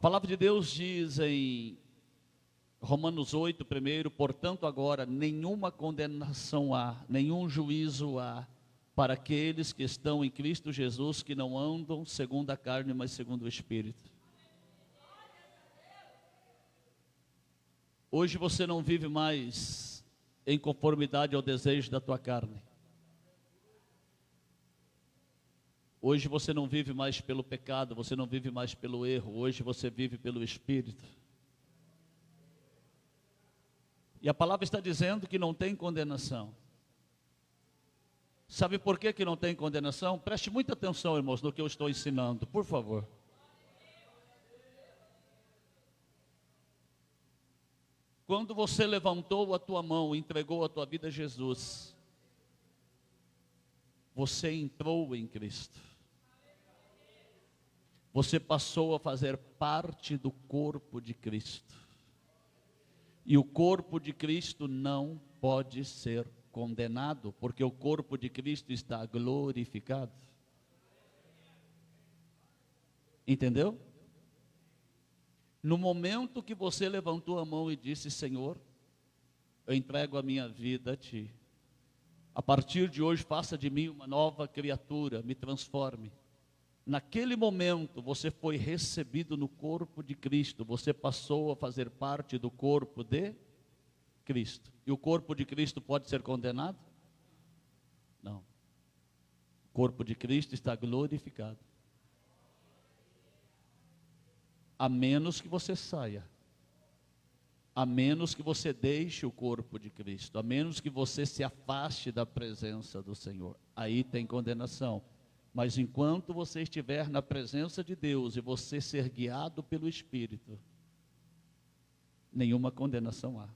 palavra de Deus diz em Romanos 8, primeiro: portanto agora nenhuma condenação há, nenhum juízo há, para aqueles que estão em Cristo Jesus, que não andam segundo a carne, mas segundo o Espírito. Hoje você não vive mais em conformidade ao desejo da tua carne. Hoje você não vive mais pelo pecado, você não vive mais pelo erro, hoje você vive pelo Espírito. E a palavra está dizendo que não tem condenação. Sabe por que não tem condenação? Preste muita atenção, irmãos, no que eu estou ensinando, por favor. Quando você levantou a tua mão e entregou a tua vida a Jesus, você entrou em Cristo. Você passou a fazer parte do corpo de Cristo. E o corpo de Cristo não pode ser condenado, porque o corpo de Cristo está glorificado. Entendeu? No momento que você levantou a mão e disse: Senhor, eu entrego a minha vida a Ti. A partir de hoje faça de mim uma nova criatura, me transforme. Naquele momento você foi recebido no corpo de Cristo, você passou a fazer parte do corpo de Cristo. E o corpo de Cristo pode ser condenado? Não. O corpo de Cristo está glorificado. A menos que você saia, a menos que você deixe o corpo de Cristo, a menos que você se afaste da presença do Senhor, aí tem condenação. Mas enquanto você estiver na presença de Deus e você ser guiado pelo Espírito, nenhuma condenação há.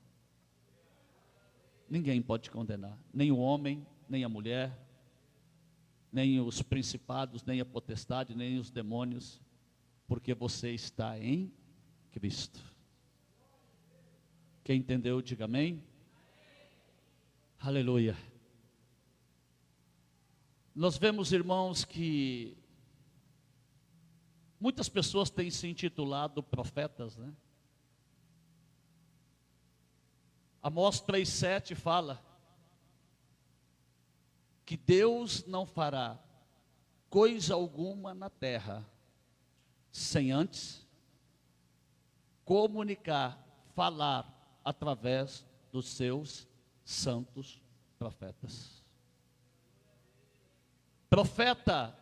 Ninguém pode te condenar, nem o homem, nem a mulher, nem os principados, nem a potestade, nem os demônios, porque você está em Cristo. Quem entendeu, diga amém. Aleluia. Nós vemos, irmãos, que muitas pessoas têm se intitulado profetas, né? Amós 3,7 fala que Deus não fará coisa alguma na terra sem antes comunicar, falar através dos seus santos profetas. Profeta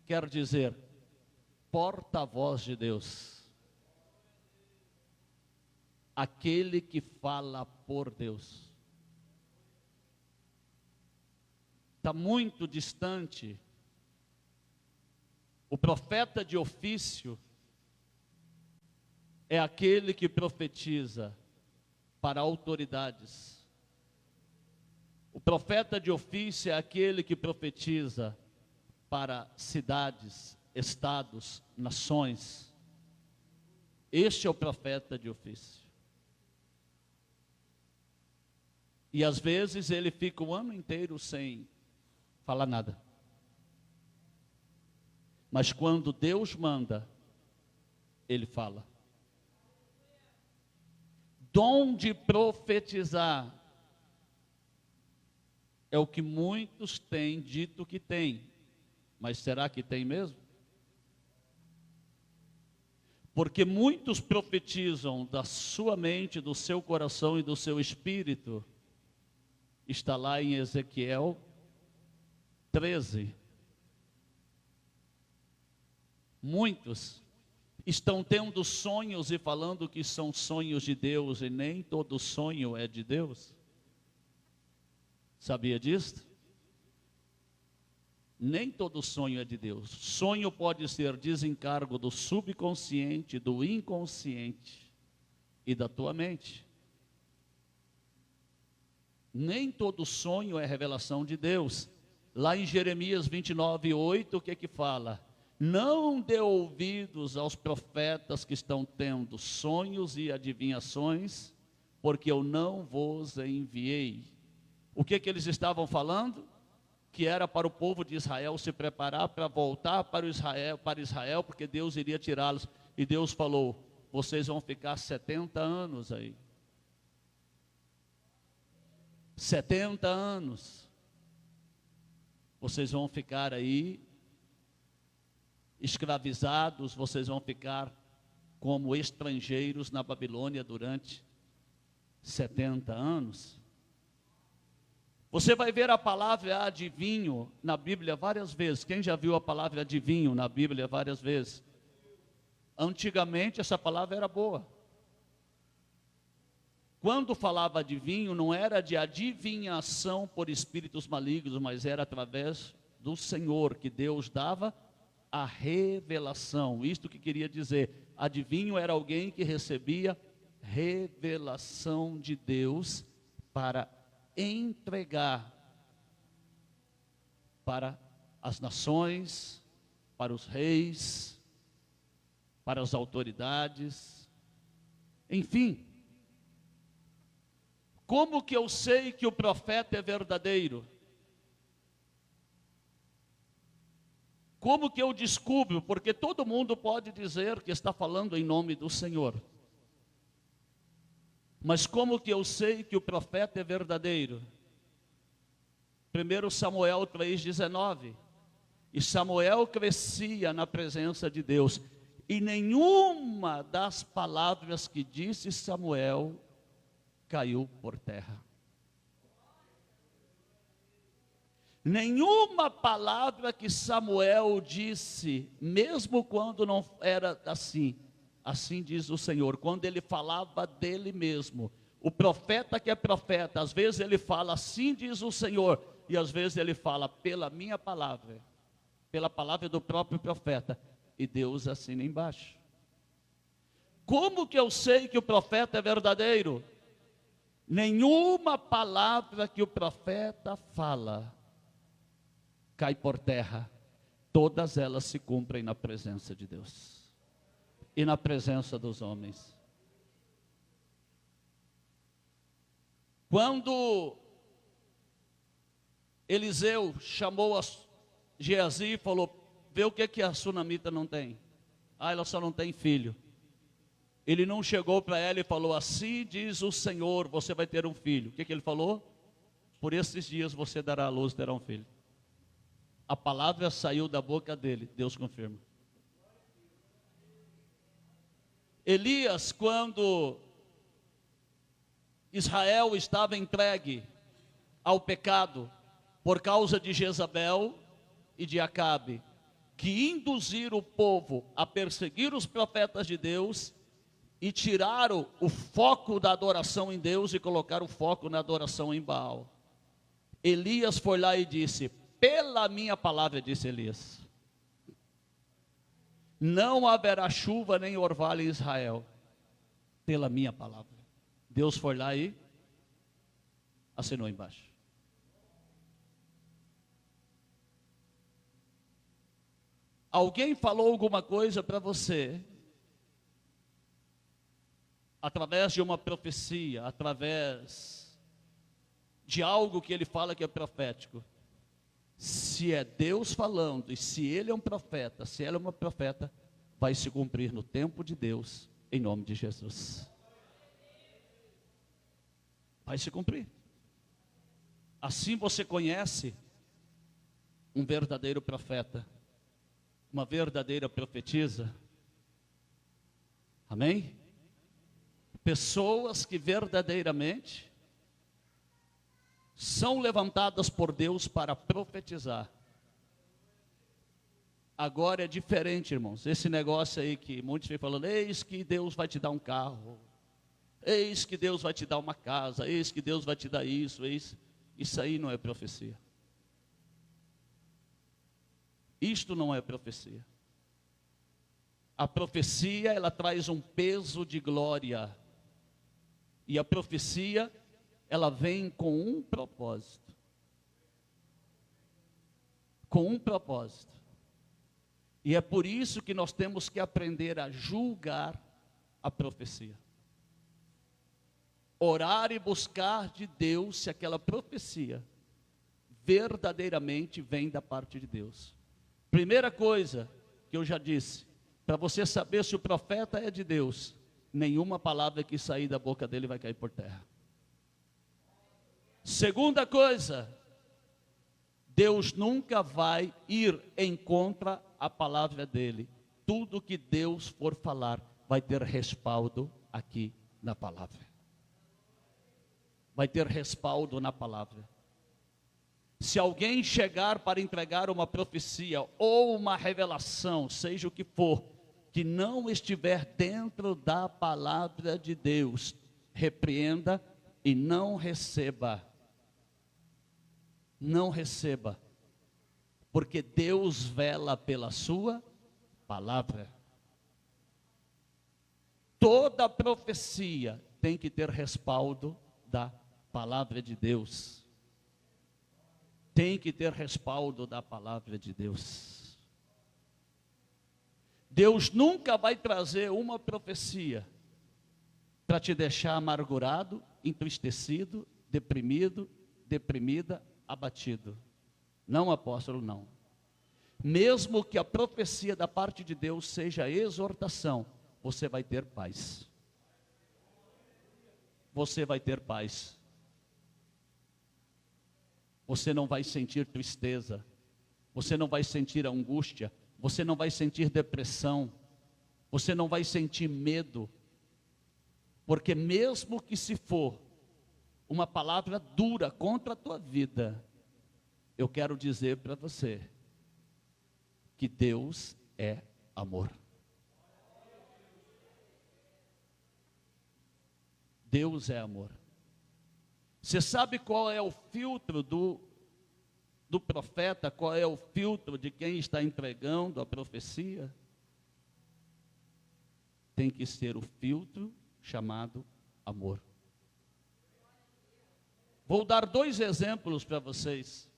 quer dizer porta-voz de Deus, aquele que fala por Deus. Está muito distante. O profeta de ofício é aquele que profetiza para autoridades. O profeta de ofício é aquele que profetiza para cidades, estados, nações. Este é o profeta de ofício. E às vezes ele fica o ano inteiro sem falar nada. Mas quando Deus manda, ele fala. Dom de profetizar é o que muitos têm dito que tem, mas será que tem mesmo? Porque muitos profetizam da sua mente, do seu coração e do seu espírito. Está lá em Ezequiel 13. Muitos estão tendo sonhos e falando que são sonhos de Deus, e nem todo sonho é de Deus. Sabia disso? Nem todo sonho é de Deus. Sonho pode ser desencargo do subconsciente, do inconsciente e da tua mente. Nem todo sonho é revelação de Deus. Lá em Jeremias 29:8, o que é que fala? Não dê ouvidos aos profetas que estão tendo sonhos e adivinhações, porque eu não vos enviei. O que é que eles estavam falando? Que era para o povo de Israel se preparar para voltar para Israel, porque Deus iria tirá-los. e Deus falou: vocês vão ficar 70 anos aí. 70 anos. Vocês vão ficar aí escravizados, vocês vão ficar como estrangeiros na Babilônia durante 70 anos. Você vai ver a palavra adivinho na Bíblia várias vezes. Quem já viu a palavra adivinho na Bíblia várias vezes? Antigamente essa palavra era boa. Quando falava adivinho, não era de adivinhação por espíritos malignos, mas era através do Senhor, que Deus dava a revelação. Isto que queria dizer, adivinho era alguém que recebia revelação de Deus para entregar para as nações, para os reis, para as autoridades, enfim. Como que eu sei que o profeta é verdadeiro? Como que eu descubro? Porque todo mundo pode dizer que está falando em nome do Senhor. Mas como que eu sei que o profeta é verdadeiro? 1 Samuel 3,19. E Samuel crescia na presença de Deus. E nenhuma das palavras que disse Samuel caiu por terra. Nenhuma palavra que Samuel disse, mesmo quando não era assim, assim diz o Senhor, quando ele falava dele mesmo. O profeta que é profeta, às vezes ele fala assim diz o Senhor, e às vezes ele fala pela minha palavra, pela palavra do próprio profeta, e Deus assina embaixo. Como que eu sei que o profeta é verdadeiro? Nenhuma palavra que o profeta fala cai por terra, todas elas se cumprem na presença de Deus e na presença dos homens. Quando Eliseu chamou a Geazi e falou: vê o que a sunamita não tem. Ah, ela só não tem filho. Ele não chegou para ela e falou: assim diz o Senhor, você vai ter um filho. O que ele falou? Por esses dias você dará à luz e terá um filho. A palavra saiu da boca dele, Deus confirma. Elias, quando Israel estava entregue ao pecado, por causa de Jezabel e de Acabe, que induziram o povo a perseguir os profetas de Deus, e tiraram o foco da adoração em Deus e colocaram o foco na adoração em Baal. Elias foi lá e disse: pela minha palavra, disse Elias, não haverá chuva nem orvalho em Israel, pela minha palavra. Deus foi lá e assinou embaixo. Alguém falou alguma coisa para você, através de uma profecia, através de algo que ele fala que é profético. Se é Deus falando, e se ele é um profeta, se ela é uma profeta, vai se cumprir no tempo de Deus, em nome de Jesus. Vai se cumprir. Assim você conhece um verdadeiro profeta, uma verdadeira profetisa. Amém? Pessoas que verdadeiramente são levantadas por Deus para profetizar. Agora é diferente, irmãos. Esse negócio aí que muitos ficam falando: eis que Deus vai te dar um carro, eis que Deus vai te dar uma casa, eis que Deus vai te dar isso, isso aí não é profecia. Isto não é profecia. A profecia, ela traz um peso de glória. E a profecia, ela vem com um propósito. Com um propósito. E é por isso que nós temos que aprender a julgar a profecia. Orar e buscar de Deus se aquela profecia verdadeiramente vem da parte de Deus. Primeira coisa que eu já disse, para você saber se o profeta é de Deus, nenhuma palavra que sair da boca dele vai cair por terra. Segunda coisa, Deus nunca vai ir em contra a palavra dele. Tudo que Deus for falar vai ter respaldo aqui na palavra. Vai ter respaldo na palavra. Se alguém chegar para entregar uma profecia ou uma revelação, seja o que for, que não estiver dentro da palavra de Deus, repreenda e não receba. Não receba. Porque Deus vela pela sua palavra. Toda profecia tem que ter respaldo da palavra de Deus. Tem que ter respaldo da palavra de Deus. Deus nunca vai trazer uma profecia para te deixar amargurado, entristecido, deprimido, deprimida, abatido. Não, apóstolo, não. Mesmo que a profecia da parte de Deus seja exortação, você vai ter paz. Você vai ter paz. Você não vai sentir tristeza. Você não vai sentir angústia. Você não vai sentir depressão. Você não vai sentir medo. Porque mesmo que se for uma palavra dura contra a tua vida, eu quero dizer para você que Deus é amor. Deus é amor. Você sabe qual é o filtro do profeta? Qual é o filtro de quem está entregando a profecia? Tem que ser o filtro chamado amor. Vou dar 2 exemplos para vocês.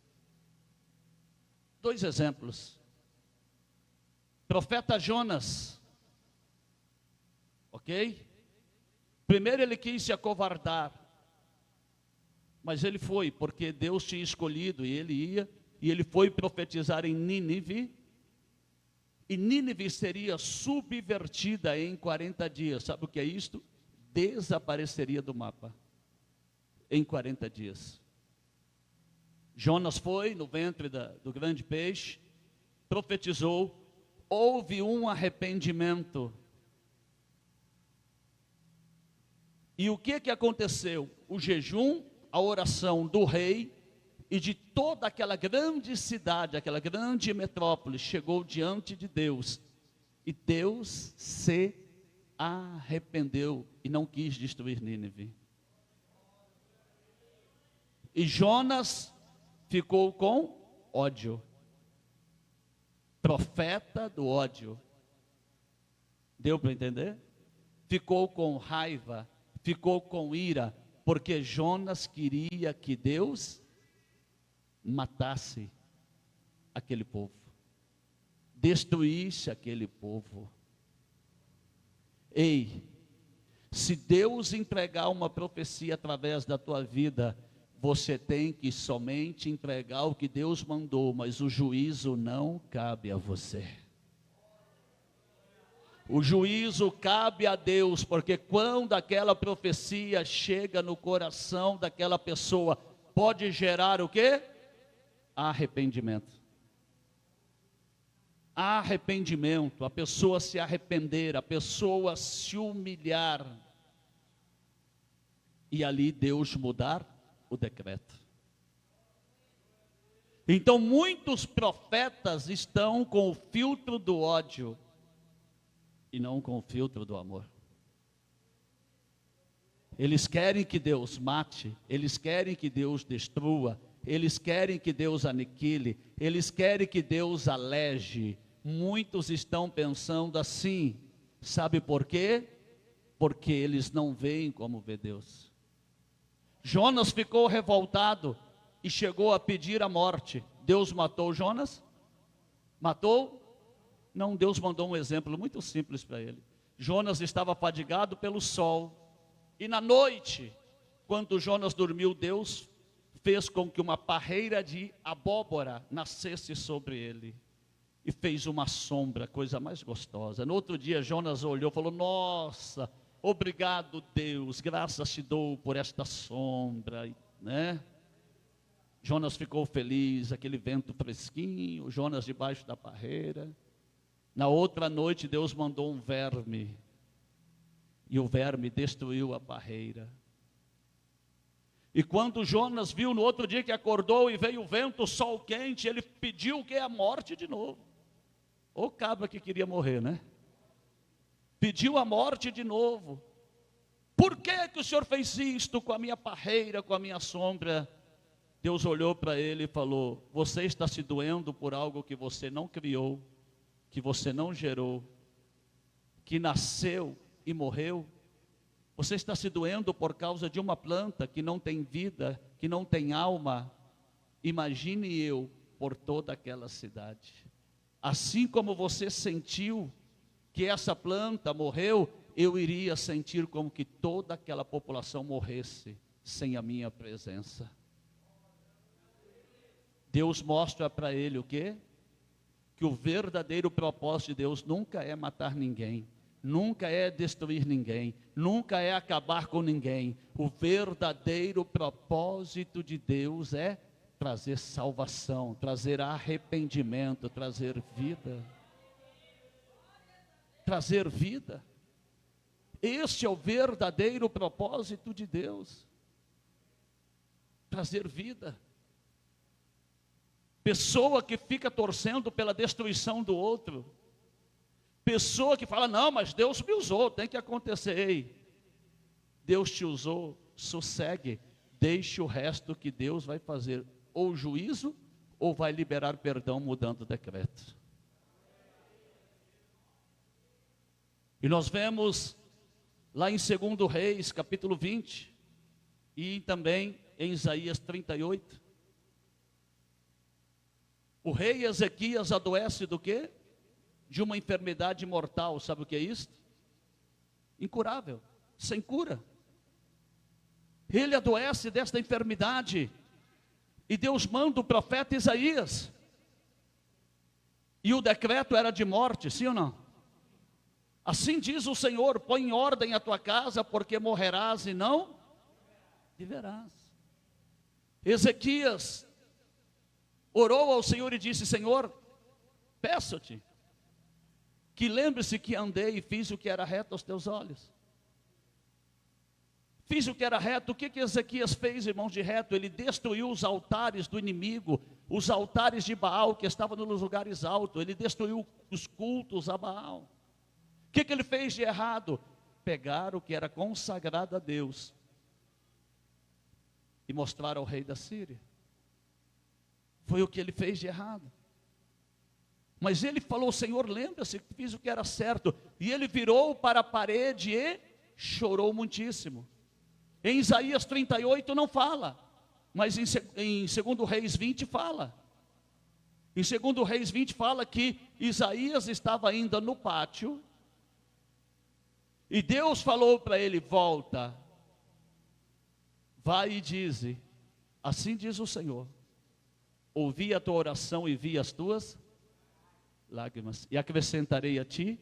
2 exemplos. Profeta Jonas. Ok? Primeiro ele quis se acovardar. Mas ele foi, porque Deus tinha escolhido, e ele ia, e ele foi profetizar em Nínive, e Nínive seria subvertida em 40 dias, sabe o que é isto? Desapareceria do mapa, em 40 dias. Jonas foi no ventre do grande peixe, profetizou, houve um arrependimento. E o que aconteceu? O jejum, a oração do rei e de toda aquela grande cidade, aquela grande metrópole, chegou diante de Deus. E Deus se arrependeu e não quis destruir Nínive. E Jonas ficou com ódio. Profeta do ódio. Deu para entender? Ficou com raiva, ficou com ira, porque Jonas queria que Deus matasse aquele povo, destruísse aquele povo. Ei, se Deus entregar uma profecia através da tua vida, você tem que somente entregar o que Deus mandou, mas o juízo não cabe a você. O juízo cabe a Deus, porque quando aquela profecia chega no coração daquela pessoa, pode gerar o quê? Arrependimento. Arrependimento, a pessoa se arrepender, a pessoa se humilhar. E ali Deus mudar o decreto. Então muitos profetas estão com o filtro do ódio e não com o filtro do amor. Eles querem que Deus mate, eles querem que Deus destrua, eles querem que Deus aniquile, eles querem que Deus aleje. Muitos estão pensando assim, sabe por quê? Porque eles não veem como vê Deus. Jonas ficou revoltado e chegou a pedir a morte. Deus matou Jonas? Matou? Não, Deus mandou um exemplo muito simples para ele. Jonas estava fadigado pelo sol, e na noite, quando Jonas dormiu, Deus fez com que uma parreira de abóbora nascesse sobre ele. e fez uma sombra, coisa mais gostosa. No outro dia, Jonas olhou e falou: nossa, obrigado, Deus, graças te dou por esta sombra, né? Jonas ficou feliz, aquele vento fresquinho, Jonas debaixo da parreira. Na outra noite, Deus mandou um verme, e o verme destruiu a parreira. E quando Jonas viu no outro dia que acordou e veio o vento, o sol quente, ele pediu que a morte de novo. O cabra que queria morrer, né? Pediu a morte de novo. Por que que o Senhor fez isto com a minha parreira, com a minha sombra? Deus olhou para ele e falou: você está se doendo por algo que você não criou, que você não gerou, que nasceu e morreu. Você está se doendo por causa de uma planta que não tem vida, que não tem alma. Imagine eu por toda aquela cidade. Assim como você sentiu que essa planta morreu, eu iria sentir como que toda aquela população morresse sem a minha presença. Deus mostra para ele o quê? Que o verdadeiro propósito de Deus nunca é matar ninguém, nunca é destruir ninguém, nunca é acabar com ninguém. O verdadeiro propósito de Deus é trazer salvação, trazer arrependimento, trazer vida. Trazer vida. Este é o verdadeiro propósito de Deus. Trazer vida. Pessoa que fica torcendo pela destruição do outro. Pessoa que fala: não, mas Deus me usou, tem que acontecer. Ei, Deus te usou, sossegue, deixe o resto que Deus vai fazer, ou juízo, ou vai liberar perdão mudando o decreto. E nós vemos lá em 2 Reis, capítulo 20, e também em Isaías 38, o rei Ezequias adoece do quê? De uma enfermidade mortal. Sabe o que é isso? Incurável, sem cura. Ele adoece desta enfermidade, e Deus manda o profeta Isaías, e o decreto era de morte, sim ou não? Assim diz o Senhor: põe em ordem a tua casa, porque morrerás e não viverás. Ezequias orou ao Senhor e disse: Senhor, peço-te que lembre-se que andei e fiz o que era reto aos teus olhos. Fiz o que era reto. O que Ezequias fez, irmãos, de reto? Ele destruiu os altares do inimigo, os altares de Baal que estavam nos lugares altos. Ele destruiu os cultos a Baal. O que ele fez de errado? Pegar o que era consagrado a Deus e mostrar ao rei da Síria. Foi o que ele fez de errado. Mas ele falou: Senhor, lembra-se que fiz o que era certo. E ele virou para a parede e chorou muitíssimo. Em Isaías 38 não fala, mas em 2 Reis 20 fala. Em 2 Reis 20 fala que Isaías estava ainda no pátio, e Deus falou para ele: volta, vai e dize, assim diz o Senhor, ouvi a tua oração e vi as tuas lágrimas, e acrescentarei a ti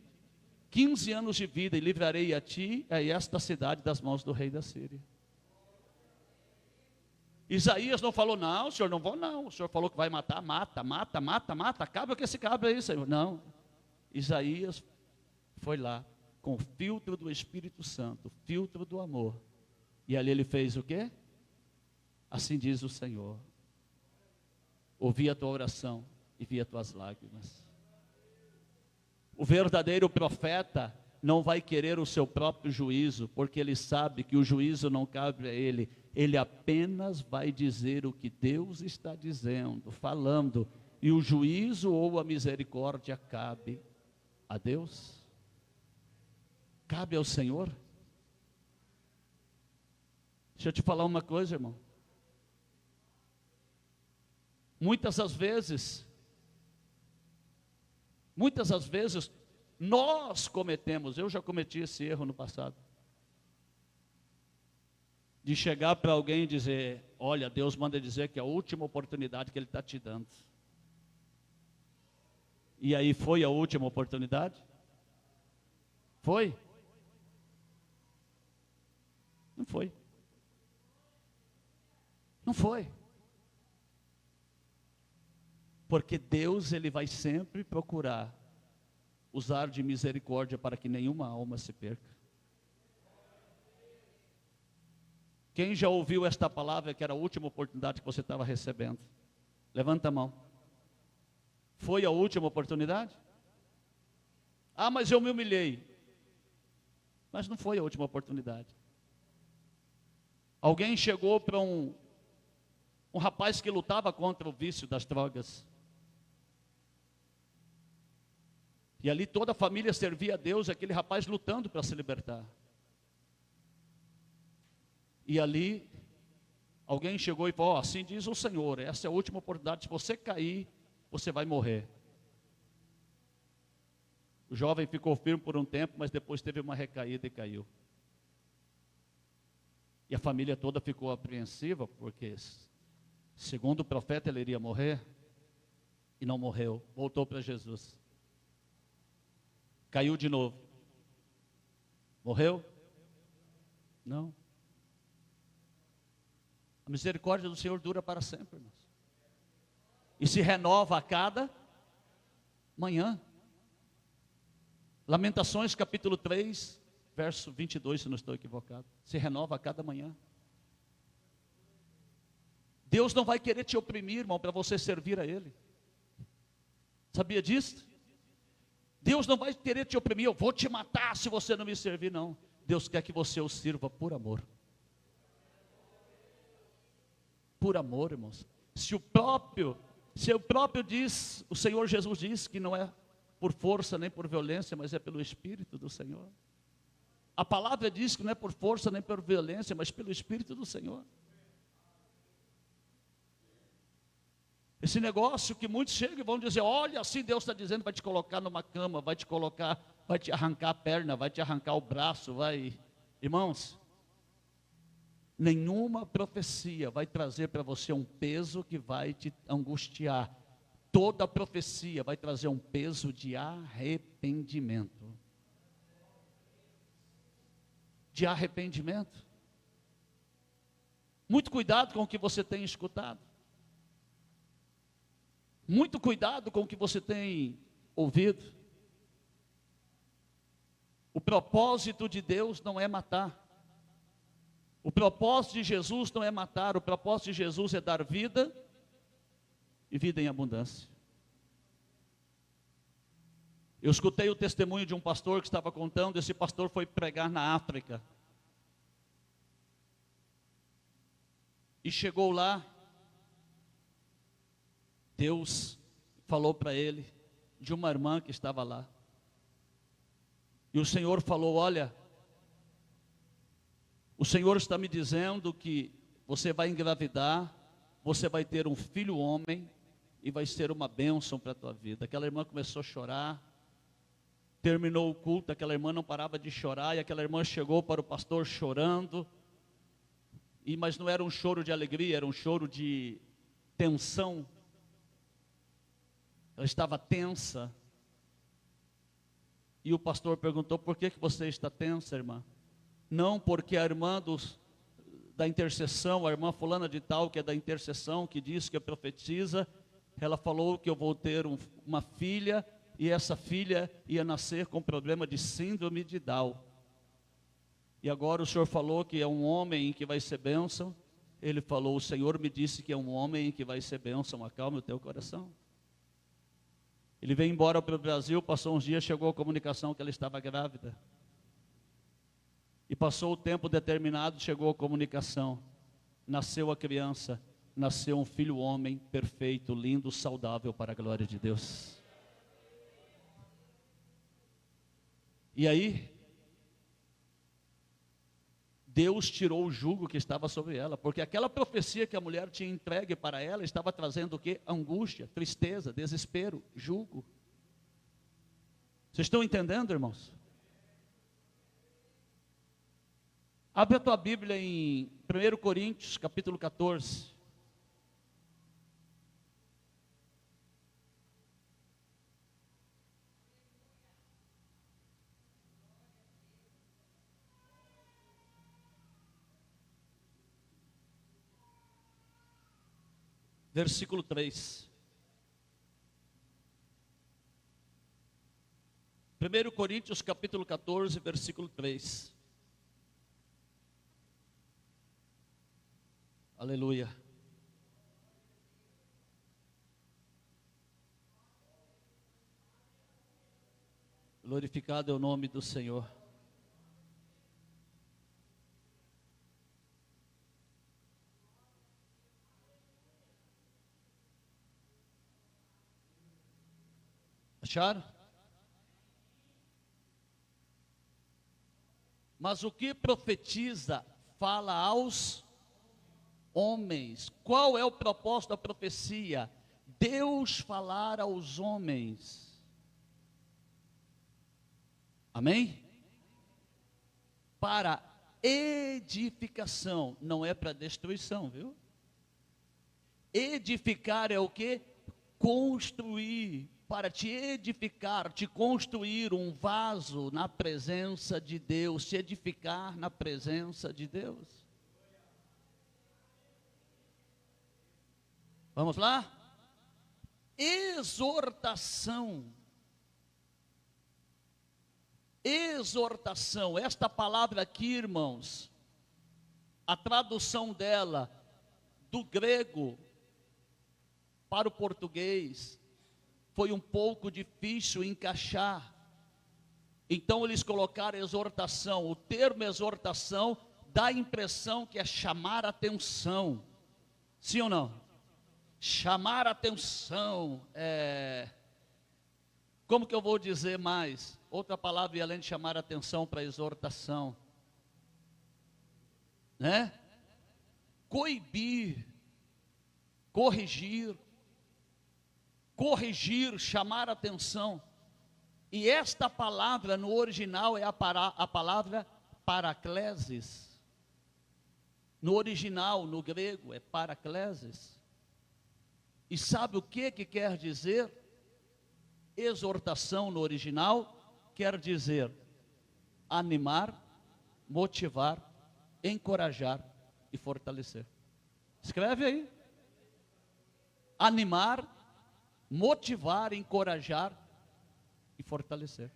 15 anos de vida, e livrarei a ti e esta cidade das mãos do rei da Síria. Isaías não falou: não, senhor, não vou não. O senhor falou que vai matar, mata, acaba com esse cabra aí, Senhor. Não, Isaías foi lá, com o filtro do Espírito Santo, o filtro do amor, e ali ele fez o quê? Assim diz o Senhor, ouvi a tua oração e vi as tuas lágrimas. O verdadeiro profeta não vai querer o seu próprio juízo, porque ele sabe que o juízo não cabe a ele. Ele apenas vai dizer o que Deus está dizendo, falando, e o juízo ou a misericórdia cabe a Deus, cabe ao Senhor. Deixa eu te falar uma coisa, irmão. Muitas das vezes, nós cometemos, eu já cometi esse erro no passado, de chegar para alguém e dizer: olha, Deus manda dizer que é a última oportunidade que Ele está te dando. E aí foi a última oportunidade? Foi? Não foi. Não foi. Porque Deus, Ele vai sempre procurar usar de misericórdia para que nenhuma alma se perca. Quem já ouviu esta palavra que era a última oportunidade que você estava recebendo? Levanta a mão. Foi a última oportunidade? Ah, mas eu me humilhei. Mas não foi a última oportunidade. Alguém chegou para um rapaz que lutava contra o vício das drogas. E ali toda a família servia a Deus, aquele rapaz lutando para se libertar. E ali, alguém chegou e falou, assim diz o Senhor, essa é a última oportunidade, se você cair, você vai morrer. O jovem ficou firme por um tempo, mas depois teve uma recaída e caiu. E a família toda ficou apreensiva, porque, segundo o profeta, ele iria morrer, e não morreu, voltou para Jesus. Caiu de novo. Morreu? Não. A misericórdia do Senhor dura para sempre, irmãos. E se renova a cada manhã. Lamentações capítulo 3, verso 22, se não estou equivocado. Se renova a cada manhã. Deus não vai querer te oprimir, irmão, para você servir a Ele. Sabia disso? Deus não vai querer te oprimir, eu vou te matar se você não me servir, não. Deus quer que você o sirva por amor. Por amor, irmãos. Se o próprio diz, o Senhor Jesus diz que não é por força nem por violência, mas é pelo Espírito do Senhor. A palavra diz que não é por força nem por violência, mas pelo Espírito do Senhor. Esse negócio que muitos chegam e vão dizer, olha, assim Deus está dizendo, vai te colocar numa cama, vai te arrancar a perna, vai te arrancar o braço, vai... Irmãos, nenhuma profecia vai trazer para você um peso que vai te angustiar. Toda profecia vai trazer um peso de arrependimento. De arrependimento. Muito cuidado com o que você tem escutado. Muito cuidado com o que você tem ouvido. O propósito de Deus não é matar. O propósito de Jesus não é matar. O propósito de Jesus é dar vida e vida em abundância. Eu escutei o testemunho de um pastor que estava contando. Esse pastor foi pregar na África. E chegou lá. Deus falou para ele de uma irmã que estava lá. E o Senhor falou, olha, o Senhor está me dizendo que você vai engravidar, você vai ter um filho homem e vai ser uma bênção para a tua vida. Aquela irmã começou a chorar, terminou o culto, aquela irmã não parava de chorar, e aquela irmã chegou para o pastor chorando, mas não era um choro de alegria, era um choro de tensão. Ela estava tensa. E o pastor perguntou, por que você está tensa, irmã? Não, porque a irmã da intercessão, a irmã fulana de tal, que é da intercessão, que diz que profetiza, ela falou que eu vou ter uma filha, e essa filha ia nascer com problema de síndrome de Down. E agora o senhor falou que é um homem que vai ser bênção. Ele falou, o Senhor me disse que é um homem que vai ser bênção, acalme o teu coração. Ele veio embora para o Brasil, passou uns dias, chegou a comunicação que ela estava grávida. E passou o tempo determinado, chegou a comunicação. Nasceu a criança, nasceu um filho homem, perfeito, lindo, saudável para a glória de Deus. E aí, Deus tirou o jugo que estava sobre ela, porque aquela profecia que a mulher tinha entregue para ela, estava trazendo o quê? Angústia, tristeza, desespero, jugo. Vocês estão entendendo, irmãos? Abre a tua Bíblia em 1 Coríntios, capítulo 14. versículo 3. 1 Coríntios capítulo 14, versículo 3. Aleluia. Glorificado é o nome do Senhor. Acharam? Mas o que profetiza fala aos homens. Qual é o propósito da profecia? Deus falar aos homens. Amém? Para edificação, não é para destruição, viu? Edificar é o que? Construir. Para te edificar, te construir um vaso na presença de Deus, te edificar na presença de Deus. Vamos lá? Exortação. Exortação, esta palavra aqui, irmãos, a tradução dela do grego para o português foi um pouco difícil encaixar. Então eles colocaram exortação. O termo exortação dá a impressão que é chamar atenção. Sim ou não? Chamar atenção. Como que eu vou dizer mais? Outra palavra e além de chamar atenção para exortação. Né? Coibir. Corrigir. Corrigir, chamar atenção. E esta palavra no original é a palavra paraclesis. No original, no grego, é paraclesis. E sabe o que quer dizer? Exortação no original quer dizer animar, motivar, encorajar e fortalecer. Escreve aí. Animar, motivar, encorajar e fortalecer.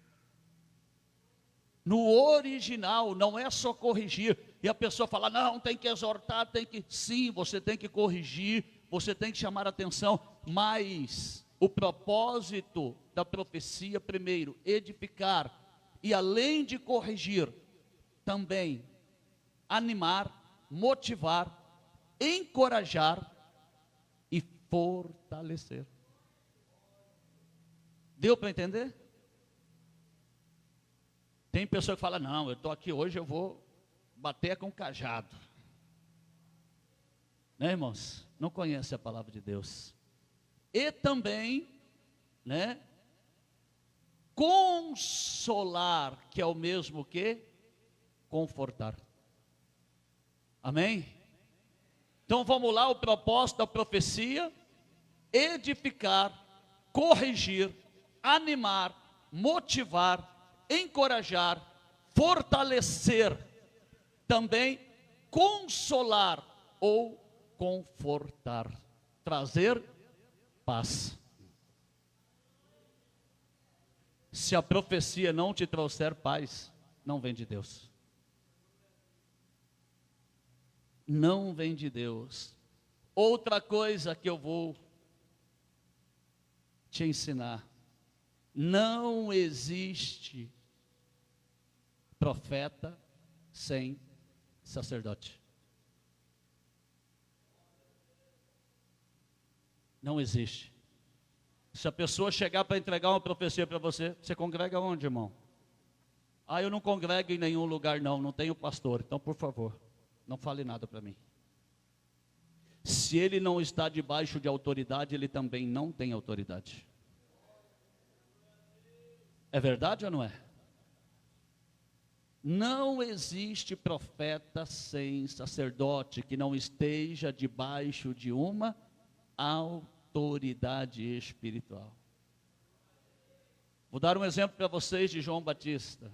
No original, não é só corrigir. E a pessoa fala, não, tem que exortar, tem que... Sim, você tem que corrigir, você tem que chamar atenção. Mas o propósito da profecia, primeiro, edificar. E além de corrigir, também animar, motivar, encorajar e fortalecer. Deu para entender? Tem pessoa que fala, não, eu estou aqui hoje, eu vou bater com cajado. Né, irmãos? Não conhece a palavra de Deus. E também, né, consolar, que é o mesmo que confortar. Amém? Então vamos lá, o propósito da profecia: edificar, corrigir, animar, motivar, encorajar, fortalecer, também consolar ou confortar, trazer paz. Se a profecia não te trouxer paz, não vem de Deus. Não vem de Deus. Outra coisa que eu vou te ensinar: não existe profeta sem sacerdote. Não existe. Se a pessoa chegar para entregar uma profecia para você, você congrega onde, irmão? Ah, eu não congrego em nenhum lugar não, não tenho pastor. Então, por favor, não fale nada para mim. Se ele não está debaixo de autoridade, ele também não tem autoridade. É verdade ou não é? Não existe profeta sem sacerdote que não esteja debaixo de uma autoridade espiritual. Vou dar um exemplo para vocês de João Batista.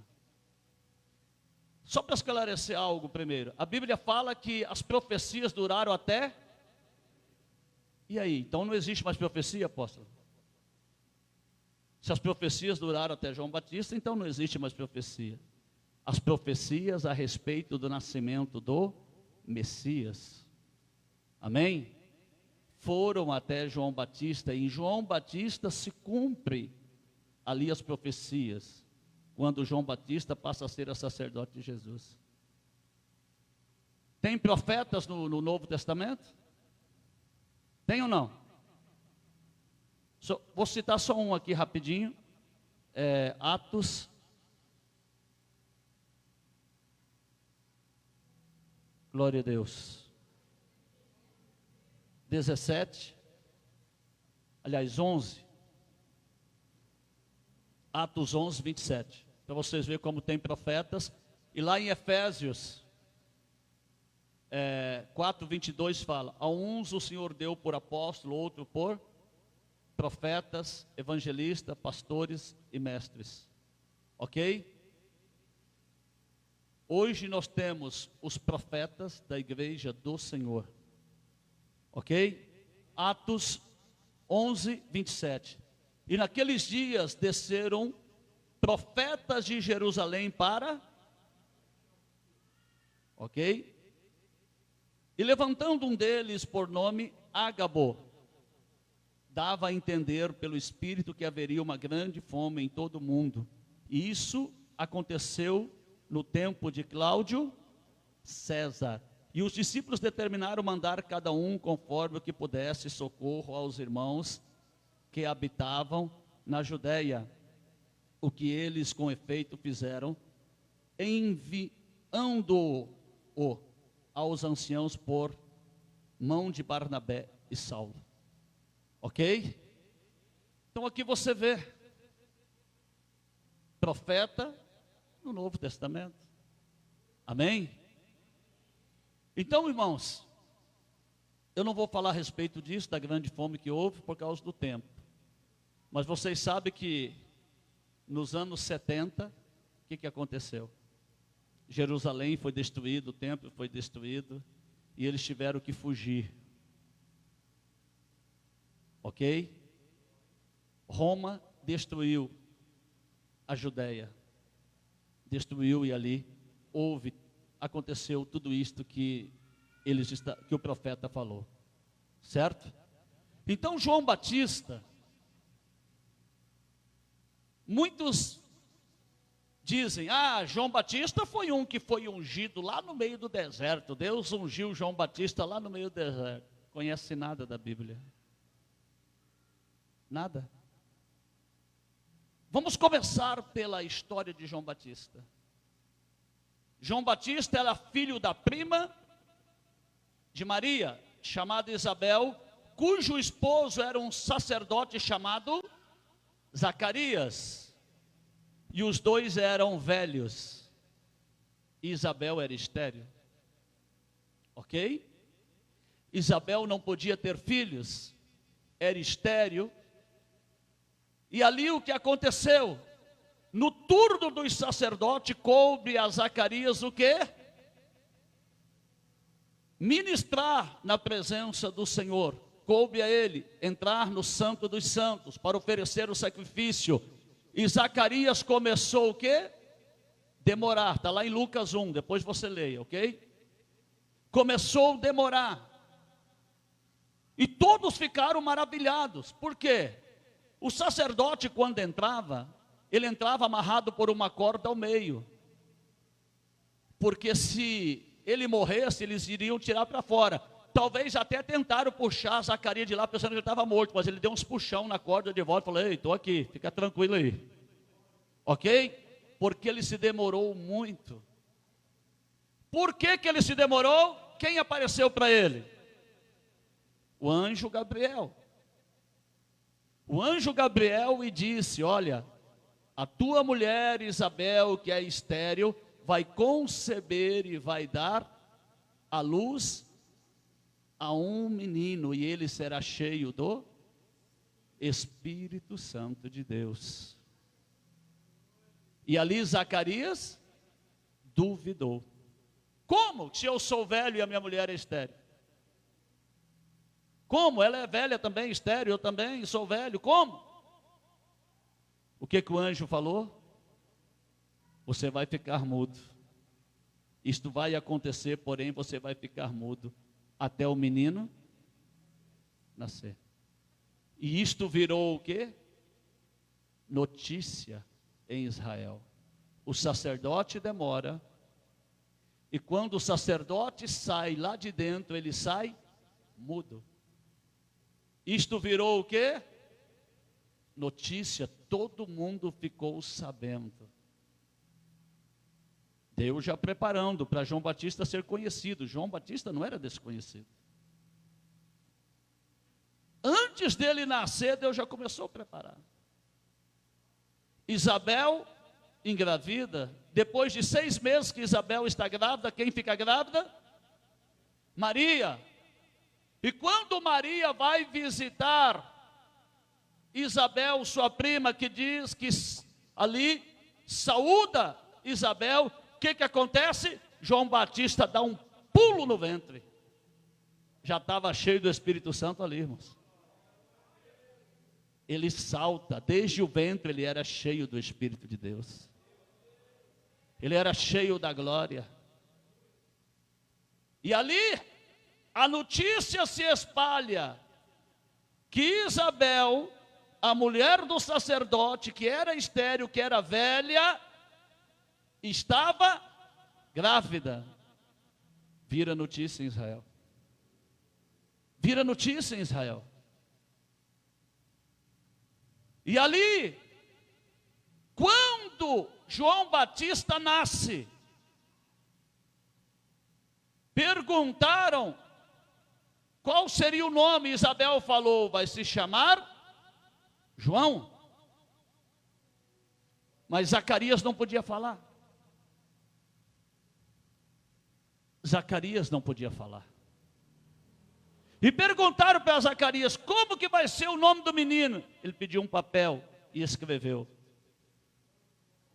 Só para esclarecer algo primeiro. A Bíblia fala que as profecias duraram até E aí, então não existe mais profecia, apóstolo? Se as profecias duraram até João Batista, então não existe mais profecia. As profecias a respeito do nascimento do Messias, amém? Foram até João Batista, e em João Batista se cumpre ali as profecias, quando João Batista passa a ser o sacerdote de Jesus. Tem profetas no Novo Testamento? Tem ou não? Vou citar só um aqui rapidinho, Atos, glória a Deus, 17, aliás 11, Atos 11, 27, para vocês verem como tem profetas. E lá em Efésios 4, 22 fala: a uns o Senhor deu por apóstolo, outro por profetas, evangelistas, pastores e mestres. Ok? Hoje nós temos os profetas da igreja do Senhor. Ok? Atos 11, 27. E naqueles dias desceram profetas de Jerusalém para... Ok? E levantando um deles por nome Ágabo, dava a entender pelo Espírito que haveria uma grande fome em todo o mundo. E isso aconteceu no tempo de Cláudio César. E os discípulos determinaram mandar cada um conforme o que pudesse socorro aos irmãos que habitavam na Judéia. O que eles com efeito fizeram, enviando-o aos anciãos por mão de Barnabé e Saulo. Ok? Então aqui você vê profeta no Novo Testamento. Amém? Então, irmãos, eu não vou falar a respeito disso, da grande fome que houve por causa do tempo. Mas vocês sabem que nos anos 70, o que aconteceu? Jerusalém foi destruído, o templo foi destruído, e eles tiveram que fugir. Ok? Roma destruiu a Judéia, destruiu, e ali aconteceu tudo isto que o profeta falou, certo? Então João Batista, muitos dizem: João Batista foi um que foi ungido lá no meio do deserto, Deus ungiu João Batista lá no meio do deserto. Conhece nada da Bíblia? Nada. Vamos começar pela história de João Batista. João Batista era filho da prima de Maria, chamada Isabel, cujo esposo era um sacerdote chamado Zacarias. E os dois eram velhos. Isabel era estéril. Ok? Isabel não podia ter filhos, era estéril. E ali o que aconteceu? No turno dos sacerdotes, coube a Zacarias o quê? Ministrar na presença do Senhor. Coube a ele entrar no Santo dos Santos para oferecer o sacrifício. E Zacarias começou o quê? Demorar. Está lá em Lucas 1, depois você leia, ok? Começou a demorar. E todos ficaram maravilhados. Por quê? O sacerdote, quando entrava, ele entrava amarrado por uma corda ao meio. Porque se ele morresse, eles iriam tirar para fora. Talvez até tentaram puxar Zacarias de lá, pensando que ele estava morto, mas ele deu uns puxão na corda de volta e falou: ei, estou aqui, fica tranquilo aí. Ok? Porque ele se demorou muito. Por que ele se demorou? Quem apareceu para ele? O anjo Gabriel. O anjo Gabriel e disse: olha, a tua mulher Isabel, que é estéril, vai conceber e vai dar à luz a um menino, e ele será cheio do Espírito Santo de Deus. E ali Zacarias duvidou. Como? Se eu sou velho e a minha mulher é estéril? Como? Ela é velha também, estéril, eu também sou velho. Como? O que o anjo falou? Você vai ficar mudo. Isto vai acontecer, porém você vai ficar mudo até o menino nascer. E isto virou o quê? Notícia em Israel. O sacerdote demora, e quando o sacerdote sai lá de dentro, ele sai mudo. Isto virou o quê? Notícia, todo mundo ficou sabendo. Deus já preparando para João Batista ser conhecido. João Batista não era desconhecido. Antes dele nascer, Deus já começou a preparar. Isabel engravida. Depois de 6 meses que Isabel está grávida, quem fica grávida? Maria. E quando Maria vai visitar Isabel, sua prima, que diz que ali saúda Isabel, o que acontece? João Batista dá um pulo no ventre. Já estava cheio do Espírito Santo ali, irmãos. Ele salta, desde o ventre ele era cheio do Espírito de Deus. Ele era cheio da glória. E ali, a notícia se espalha, que Isabel, a mulher do sacerdote, que era estéril, que era velha, estava grávida. Vira notícia em Israel. Vira notícia em Israel. E ali, quando João Batista nasce, perguntaram qual seria o nome. Isabel falou, vai se chamar João. Mas Zacarias não podia falar. Zacarias não podia falar. E perguntaram para Zacarias, como que vai ser o nome do menino? Ele pediu um papel e escreveu.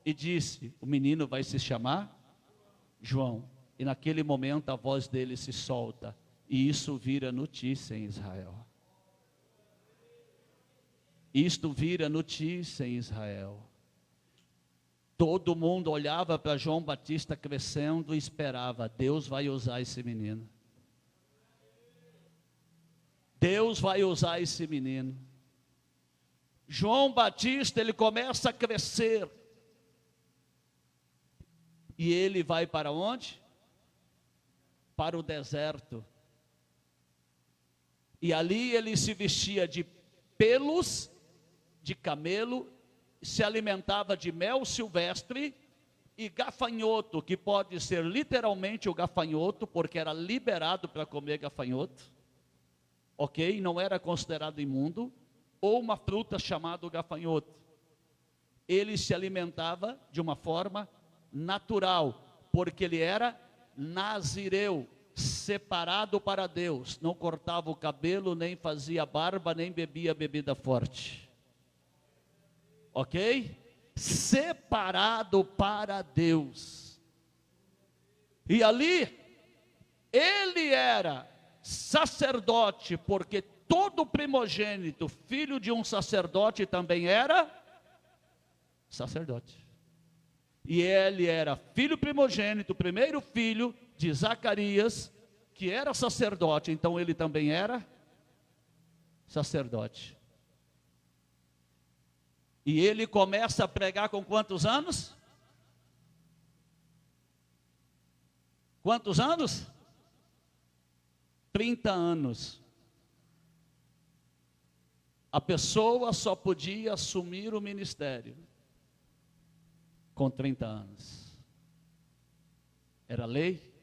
E disse, o menino vai se chamar João. E naquele momento a voz dele se solta. E isso vira notícia em Israel. Isto vira notícia em Israel. Todo mundo olhava para João Batista crescendo e esperava, Deus vai usar esse menino. Deus vai usar esse menino. João Batista, ele começa a crescer. E ele vai para onde? Para o deserto. E ali ele se vestia de pelos de camelo, se alimentava de mel silvestre e gafanhoto, que pode ser literalmente o gafanhoto, porque era liberado para comer gafanhoto. Ok? Não era considerado imundo, ou uma fruta chamada gafanhoto. Ele se alimentava de uma forma natural, porque ele era nazireu, separado para Deus, não cortava o cabelo, nem fazia barba, nem bebia bebida forte. Ok? Separado para Deus. E ali, ele era sacerdote, porque todo primogênito, filho de um sacerdote, também era sacerdote. E ele era filho primogênito, primeiro filho de Zacarias, que era sacerdote, então ele também era sacerdote. E ele começa a pregar com quantos anos? Quantos anos? 30 anos. A pessoa só podia assumir o ministério com 30 anos. Era lei.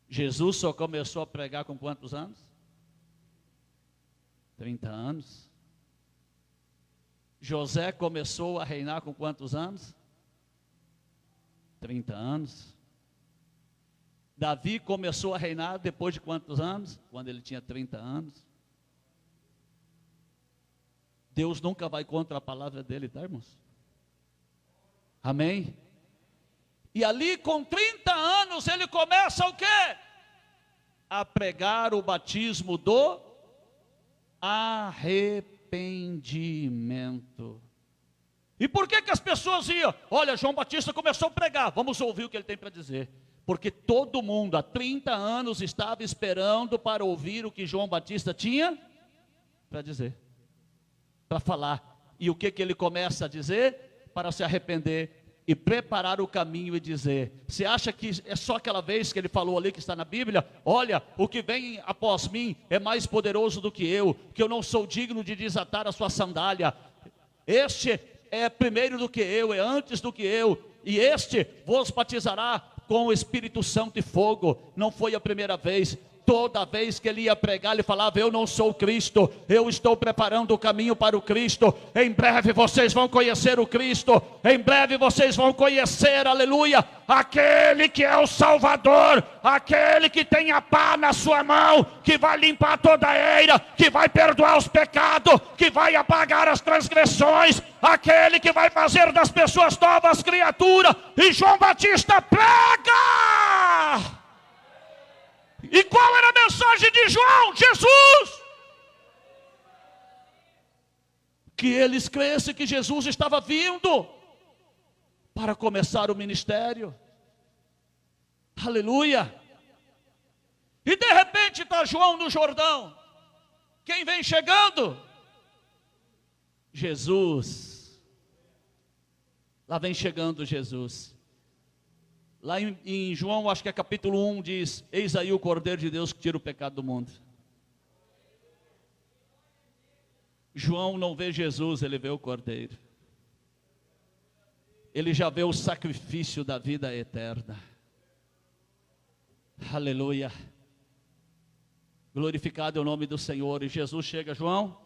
Jesus só começou a pregar com quantos anos? 30 anos. José começou a reinar com quantos anos? 30 anos. Davi começou a reinar depois de quantos anos? Quando ele tinha 30 anos. Deus nunca vai contra a palavra dele, tá, irmãos? Amém? E ali com 30 anos ele começa o quê? A pregar o batismo do arrependimento. E por que as pessoas iam? Olha, João Batista começou a pregar, vamos ouvir o que ele tem para dizer. Porque todo mundo há 30 anos estava esperando para ouvir o que João Batista tinha para dizer, para falar. E o que ele começa a dizer? Para se arrepender e preparar o caminho e dizer: você acha que é só aquela vez que ele falou ali que está na Bíblia? Olha, o que vem após mim é mais poderoso do que eu não sou digno de desatar a sua sandália. Este é primeiro do que eu, é antes do que eu, e este vos batizará com o Espírito Santo e fogo. Não foi a primeira vez. Toda vez que ele ia pregar, ele falava: eu não sou o Cristo, eu estou preparando o caminho para o Cristo. Em breve vocês vão conhecer o Cristo, em breve vocês vão conhecer, aleluia, aquele que é o Salvador, aquele que tem a pá na sua mão, que vai limpar toda a eira, que vai perdoar os pecados, que vai apagar as transgressões, aquele que vai fazer das pessoas novas criaturas. E João Batista prega. E qual era a mensagem de João? Jesus! Que eles crescem que Jesus estava vindo para começar o ministério. Aleluia! E de repente está João no Jordão. Quem vem chegando? Jesus. Lá vem chegando Jesus. Lá em João, acho que é capítulo 1, diz: eis aí o Cordeiro de Deus que tira o pecado do mundo. João não vê Jesus, ele vê o Cordeiro. Ele já vê o sacrifício da vida eterna. Aleluia. Glorificado é o nome do Senhor. E Jesus chega: João,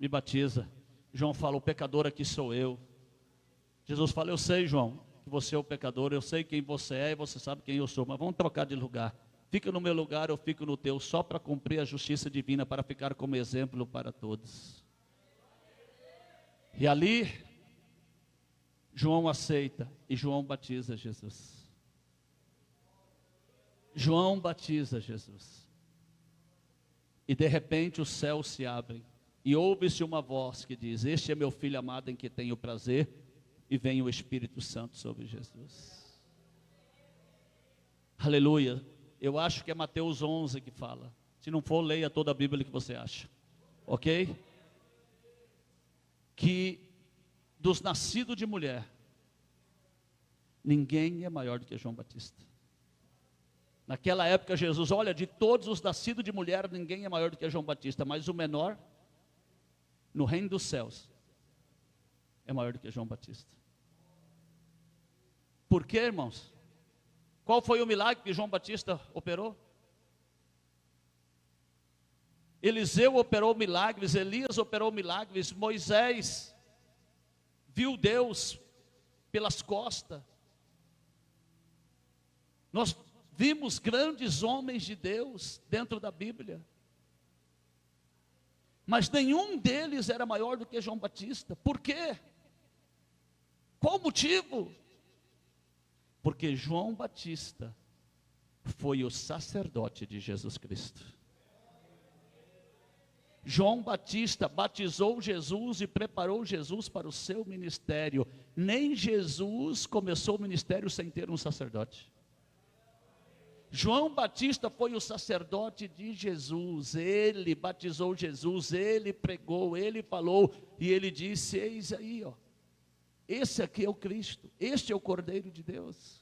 me batiza. João fala: o pecador aqui sou eu. Jesus fala: eu sei, João, que você é o pecador, eu sei quem você é e você sabe quem eu sou, mas vamos trocar de lugar. Fica no meu lugar, eu fico no teu, só para cumprir a justiça divina, para ficar como exemplo para todos. E ali, João aceita e João batiza Jesus. João batiza Jesus. E de repente os céus se abrem e ouve-se uma voz que diz: este é meu filho amado em que tenho prazer. E vem o Espírito Santo sobre Jesus. Aleluia. Eu acho que é Mateus 11 que fala. Se não for, leia toda a Bíblia que você acha. Ok? Que dos nascidos de mulher, ninguém é maior do que João Batista. Naquela época Jesus: olha, de todos os nascidos de mulher, ninguém é maior do que João Batista. Mas o menor, no reino dos céus, é maior do que João Batista. Por quê, irmãos? Qual foi o milagre que João Batista operou? Eliseu operou milagres, Elias operou milagres, Moisés viu Deus pelas costas. Nós vimos grandes homens de Deus dentro da Bíblia. Mas nenhum deles era maior do que João Batista. Por quê? Qual o motivo? Porque João Batista foi o sacerdote de Jesus Cristo. João Batista batizou Jesus e preparou Jesus para o seu ministério. Nem Jesus começou o ministério sem ter um sacerdote. João Batista foi o sacerdote de Jesus. Ele batizou Jesus, ele pregou, ele falou, e ele disse: eis aí, ó, esse aqui é o Cristo, este é o Cordeiro de Deus.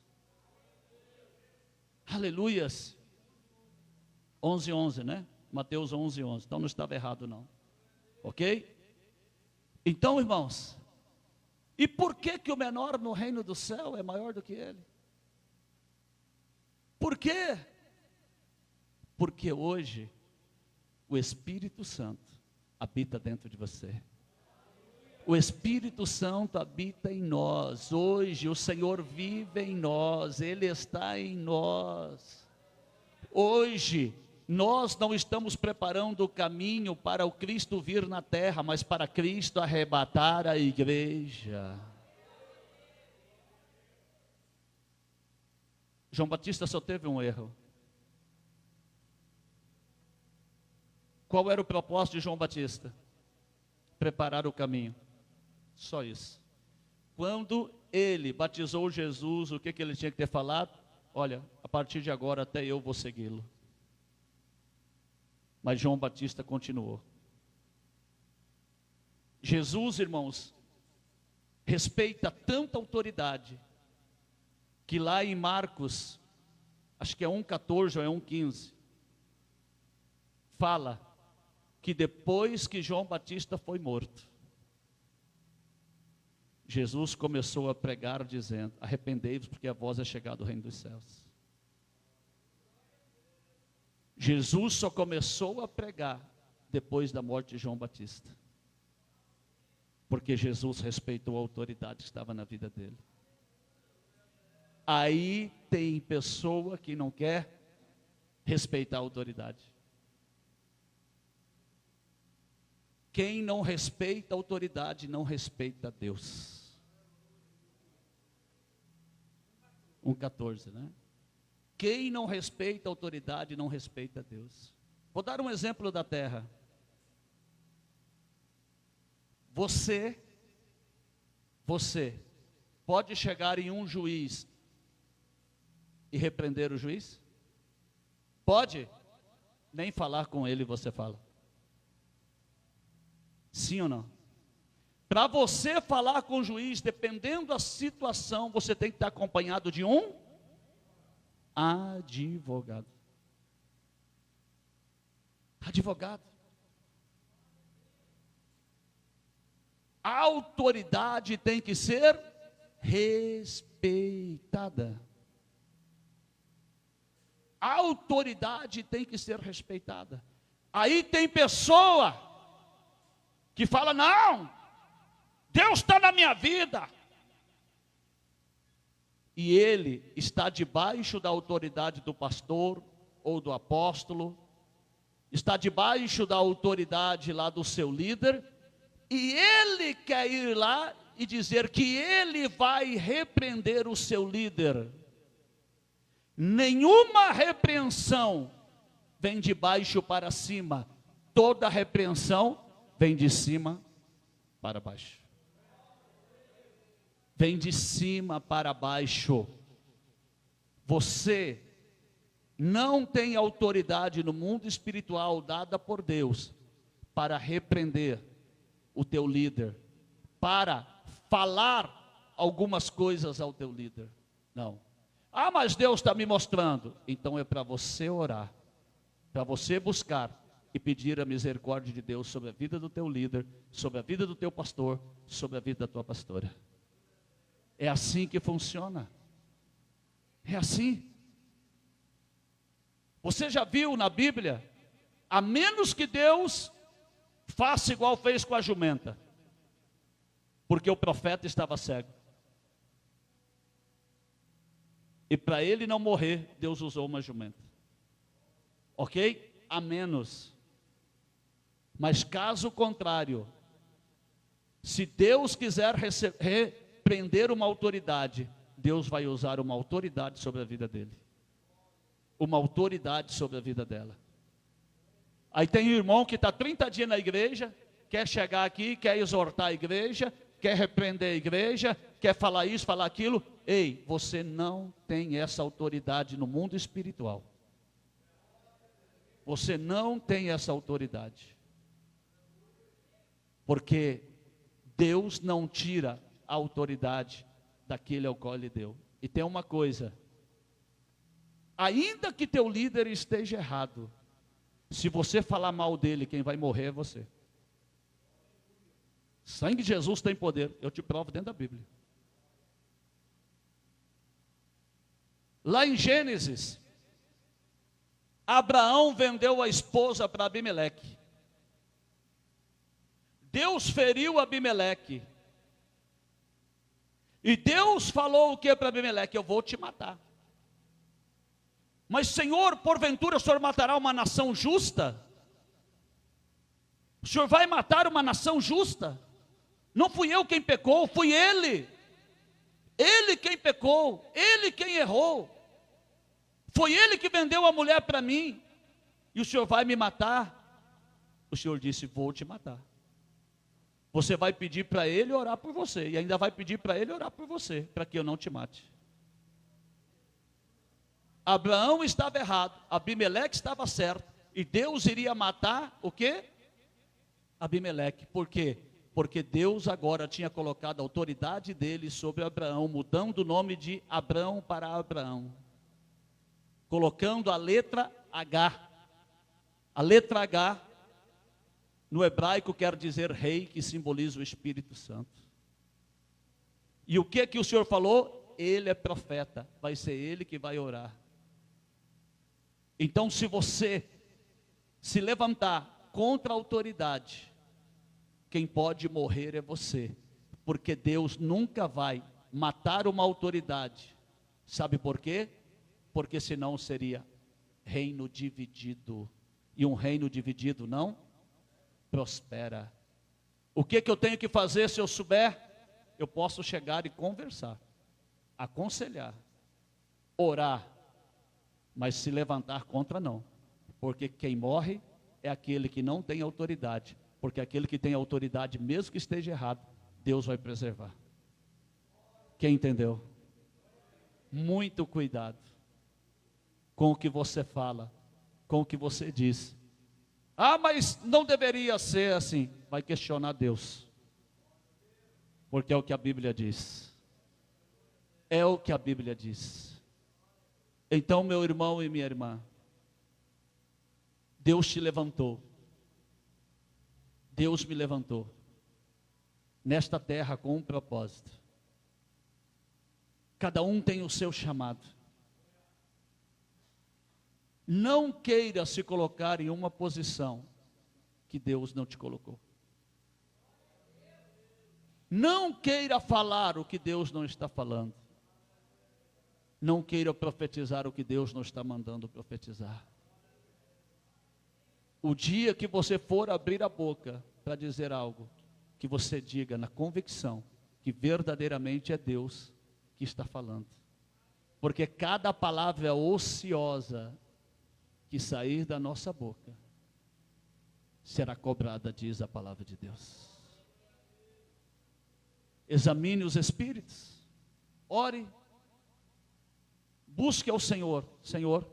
Aleluias. 11:11, né? Mateus 11:11. Então não estava errado não. Ok? Então, irmãos, e por que que o menor no reino do céu é maior do que ele? Por quê? Porque hoje o Espírito Santo habita dentro de você. O Espírito Santo habita em nós. Hoje o Senhor vive em nós, Ele está em nós. Hoje nós não estamos preparando o caminho para o Cristo vir na terra, mas para Cristo arrebatar a igreja. João Batista só teve um erro. Qual era o propósito de João Batista? Preparar o caminho. Só isso. Quando ele batizou Jesus, o que ele tinha que ter falado? Olha, a partir de agora até eu vou segui-lo. Mas João Batista continuou. Jesus, irmãos, respeita tanta autoridade, que lá em Marcos, acho que é 1,14 ou é 1,15, fala que depois que João Batista foi morto, Jesus começou a pregar dizendo: arrependei-vos, porque a vós é chegado o reino dos céus. Jesus só começou a pregar depois da morte de João Batista, porque Jesus respeitou a autoridade que estava na vida dele. Aí tem pessoa que não quer respeitar a autoridade. Quem não respeita a autoridade não respeita Deus. 1,14, né? Quem não respeita a autoridade não respeita Deus. Vou dar um exemplo da terra. Você pode chegar em um juiz e repreender o juiz? Pode? Nem falar com ele você fala. Sim ou não? Para você falar com o juiz, dependendo da situação, você tem que estar acompanhado de um advogado. Advogado. A autoridade tem que ser respeitada. A autoridade tem que ser respeitada. Aí tem pessoa que fala: não, Deus está na minha vida. E ele está debaixo da autoridade do pastor ou do apóstolo, está debaixo da autoridade lá do seu líder, e ele quer ir lá e dizer que ele vai repreender o seu líder. Nenhuma repreensão vem de baixo para cima, toda repreensão vem de cima para baixo. Vem de cima para baixo. Você não tem autoridade no mundo espiritual dada por Deus para repreender o teu líder, para falar algumas coisas ao teu líder. Não. Ah, mas Deus está me mostrando. Então é para você orar, para você buscar e pedir a misericórdia de Deus sobre a vida do teu líder, sobre a vida do teu pastor, sobre a vida da tua pastora. É assim que funciona. É assim. Você já viu na Bíblia, a menos que Deus faça igual fez com a jumenta, porque o profeta estava cego, e para ele não morrer, Deus usou uma jumenta. Ok? A menos. Mas caso contrário, se Deus quiser repreender uma autoridade, Deus vai usar uma autoridade sobre a vida dele, uma autoridade sobre a vida dela. Aí tem um irmão que está 30 dias na igreja, quer chegar aqui, quer exortar a igreja, quer repreender a igreja, quer falar isso, falar aquilo. Ei, você não tem essa autoridade no mundo espiritual. Você não tem essa autoridade. Porque Deus não tira a autoridade daquele ao qual Ele deu. E tem uma coisa: ainda que teu líder esteja errado, se você falar mal dele, quem vai morrer é você. Sangue de Jesus tem poder, eu te provo dentro da Bíblia. Lá em Gênesis, Abraão vendeu a esposa para Abimeleque. Deus feriu Abimeleque. E Deus falou o que para Abimeleque? Eu vou te matar. Mas Senhor, porventura o Senhor matará uma nação justa? O Senhor vai matar uma nação justa? Não fui eu quem pecou, fui ele. Ele quem pecou, ele quem errou. Foi ele que vendeu a mulher para mim. E o Senhor vai me matar? o Senhor disse: vou te matar. Você vai pedir para ele orar por você, e ainda vai pedir para ele orar por você, para que eu não te mate. Abraão estava errado, Abimeleque estava certo, e Deus iria matar o quê? Abimeleque. Por quê? Porque Deus agora tinha colocado a autoridade dele sobre Abraão, mudando o nome de Abrão para Abraão, colocando a letra H. A letra H, no hebraico, quer dizer rei, que simboliza o Espírito Santo. E o que o Senhor falou? Ele é profeta, vai ser ele que vai orar. Então, se você se levantar contra a autoridade, quem pode morrer é você, porque Deus nunca vai matar uma autoridade. Sabe por quê? Porque senão seria reino dividido, e um reino dividido não prospera. O que eu tenho que fazer se eu souber? Eu posso chegar e conversar, aconselhar, orar, mas se levantar contra não, porque quem morre é aquele que não tem autoridade, porque aquele que tem autoridade, mesmo que esteja errado, Deus vai preservar. Quem entendeu? Muito cuidado com o que você fala, com o que você diz. Ah, mas não deveria ser assim. Vai questionar Deus, porque é o que a Bíblia diz. É o que a Bíblia diz. Então, meu irmão e minha irmã, Deus te levantou, Deus me levantou nesta terra com um propósito. Cada um tem o seu chamado. Não queira se colocar em uma posição que Deus não te colocou. Não queira falar o que Deus não está falando. Não queira profetizar o que Deus não está mandando profetizar. O dia que você for abrir a boca para dizer algo, que você diga na convicção que verdadeiramente é Deus que está falando. Porque cada palavra ociosa que sair da nossa boca será cobrada, diz a palavra de Deus. Examine os espíritos, ore, busque ao Senhor. Senhor,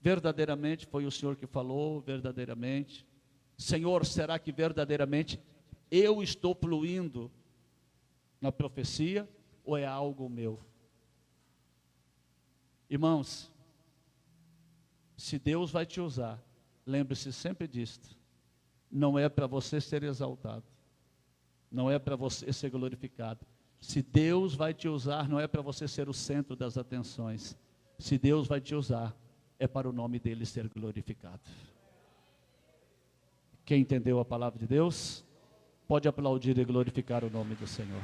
verdadeiramente foi o Senhor que falou, verdadeiramente. Senhor, será que verdadeiramente eu estou fluindo na profecia ou é algo meu? Irmãos, se Deus vai te usar, lembre-se sempre disto, não é para você ser exaltado, não é para você ser glorificado. Se Deus vai te usar, não é para você ser o centro das atenções. Se Deus vai te usar, é para o nome dele ser glorificado. Quem entendeu a palavra de Deus, pode aplaudir e glorificar o nome do Senhor.